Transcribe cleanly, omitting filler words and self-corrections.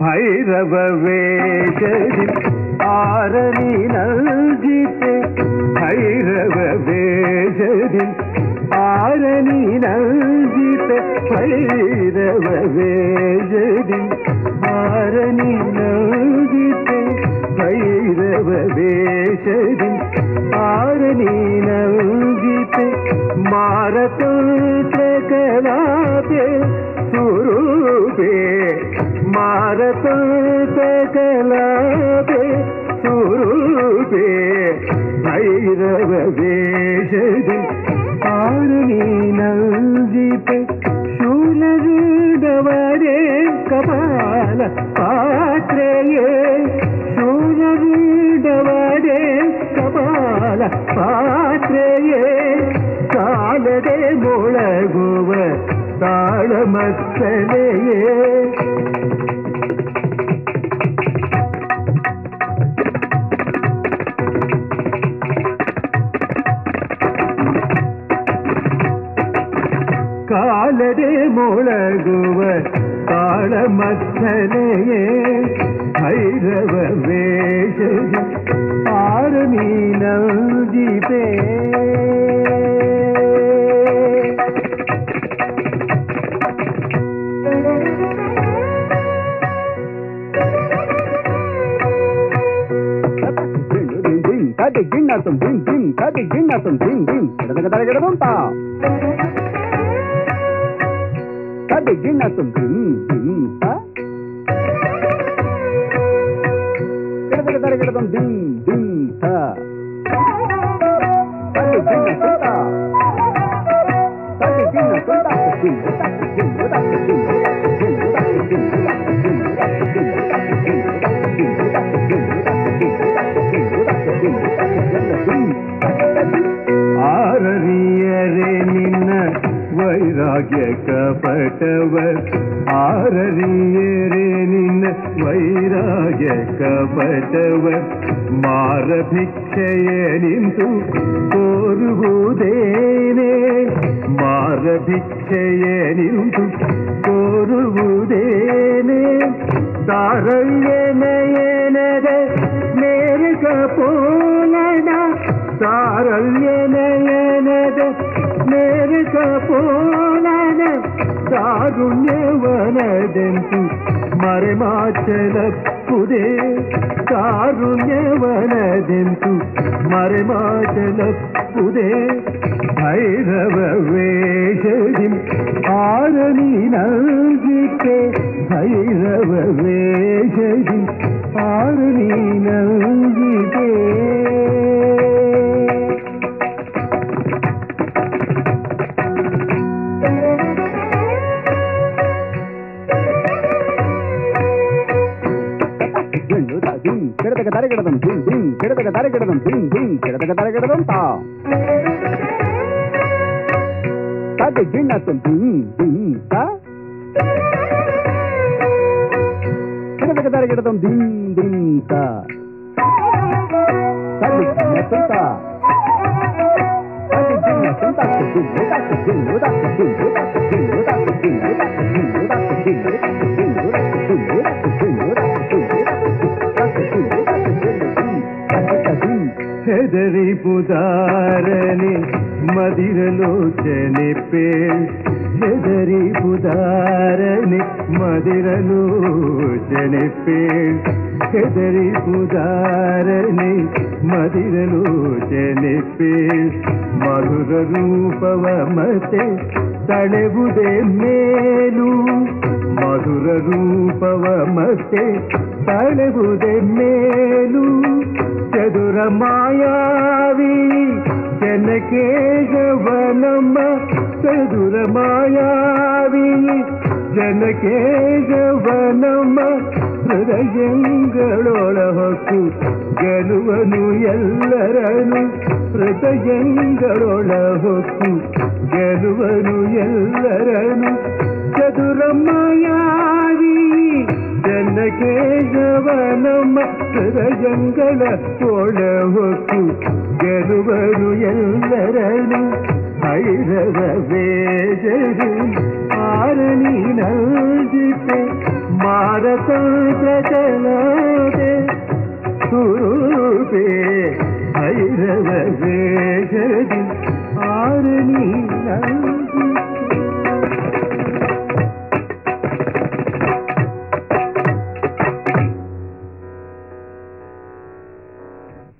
ಭೈರವ ವೇಷದಿ ಆರನಿ ನಲ್ಜಿತೆ ಭೈರವ ವೇಷದಿ ಆರನಿ ನಲ್ಜಿತೆ ಭೈರವ ವೇಷದಿ ಆರನಿ ನಲ್ಜಿತೆ ಭೈರವ ವೇಷದಿ ಆರನಿ ನಲ್ಜಿತೆ ಮಾರತಂತ್ರ ಕಲಾಪೆ ಸ್ವರೂಪೆ ಮಾರತಂತ್ರ ಕಲಾಪೆ ಸ್ವರೂಪೆ ಭೈರವ ವೇಷದಿ ಆರುಣಿ ನಲ್ಜಿಪೆ ಶೂಲವೀಡವರೇ ಕಪಾಲ ಪಾತ್ರೆಯೇ ಶೂಲವೀಡವರೇ ಕಪಾಲ ಪಾತ್ರೆಯೇ ಕಾಲದೆ ಮೊಳಗುವ ತಾಳಮತ್ತಲೆಯೇ ಕಾಲದೆ ಮೊಳಗುವ ತಾಳಮತ್ತಲೆಯೇ ಭೈರವ ವೇಷದಿ ಆರನಿ ನಲ್ಜಿಪೆ ಗಿಣ್ಣಾತಂ ಡಿಂ ಡಿಂ ಕದಿ ಗಿಣ್ಣಾತಂ ಡಿಂ ಡಿಂ ಗಿಡದಗದರಗಿಡದಂತ ಕದಿ ಗಿಣ್ಣಾತಂ ಡಿಂ ಡಿಂ ಗಿಡದಗದರಗಿಡದಂ ಡಿಂ ಡಿಂ ತ ಕದಿ ಗಿಣ್ಣಾತಂತ ಕದಿ ಗಿಣ್ಣಾತಂತ ಡಿಂ ಡಿಂ ಆರರಿಯರೆ ನಿನ್ನ ವೈರಾಗ್ಯ ಕಪಟವ ಆರರಿಯರೆ ನಿನ್ನ ವೈರಾಗ್ಯ ಕಪಟವ ಮಾರ ಭಿಕ್ಷೆಯ ನಿಂತು ಕೋರುವುದೇನೆ ಮಾರ ಭಿಕ್ಷೆಯ ನಿಂತು ಕೋರುವುದೇನೆ ತಾರಳ್ಯ ನಯನದ ಸ್ನೇರಕ ಪೋಲನ ತಾರಳ್ಯ ನಯನದ ಸ್ನೇರಕ ಪೋಲನ ಕಾರುಣ್ಯವನದಂತು ಮರೆಮಾಚಲಪ್ಪುದೇ ಕಾರುಣ್ಯವನದಂತು ಮರೆಮಾಚಲಪ್ಪುದೇ ಭೈರವ ವೇಷದಿ ಆರನಿ ನಲ್ಜಿತೆ ಭೈರವ ವೇಷದಿ ಆರನಿ ನಲ್ಜಿತೆ ಗಿಡದಗದರಗಿಡದಂ ಡಿಂ ಡಿಂ ಗಿಡದಗದರಗಿಡದಂ ಡಿಂ ಡಿಂ ಗಿಡದಗದರಗಿಡದಂ ತಾ ಕದಿ ಗಿಣ್ಣಾತಂ ಡಿಂ ಡಿಂ ತ ಗಿಡದಗದರಗಿಡದಂ ಡಿಂ ಡಿಂ ತ ಕದಿ ಗಿಣ್ಣಾತಂ ತ ಕದಿ ಗಿಣ್ಣಾತಂ ತ ಡಿಂ ಡಿಂ ಡಿಂ ಹೆದರಿ ಪುದಾರನೆ ಮದಿರಲೋಚನೆ ಪೇಳ್ ಹೆದರಿ ಪುದಾರನೆ ಮದಿರಲೋಚನೆ ಪೇಳ್ ಹೆದರಿ ಪುದಾರನೆ ಮದಿರಲೋಚನೆ ಪೇಳ್ ಮಧುರ ರೂಪವ ಮತ್ತೆ ತಳೆವುದೇ ಮೇಲು ಮಧುರ ರೂಪವ ಮತ್ತೆ ತಳೆವುದೇ ಮೇಲು ಚದುರ ಮಾಯಾವಿ ಜನಕೇಶವನಮ್ಮ ಚದುರ ಮಾಯಾವಿ ಜನಕೇಶವನಮ್ಮ ಹೃದಯಂಗಳೊಳ ಹೊಕ್ಕು ಗೆಲುವನು ಎಲ್ಲರನು ಹೃದಯಂಗಳೊಳ ಹೊಕ್ಕು ಗೆಲುವನು ಎಲ್ಲರನು ಚದುರಮ್ಮಯಾಗಿ ಜನಕೇಶವನಮ್ಮ ಹೃದಯಂಗಳ ಒಳ ಹೊಕ್ಕು ಗೆಲುವನು ಎಲ್ಲರನು ಭೈರವ ವೇಷರು ಆರಣಿ ನಲ್ದಿತೆ ಮಾರತಂತ್ರಚಲದೆ ಸ್ವರೂಪೇ ಭೈರವ ವೇಷರು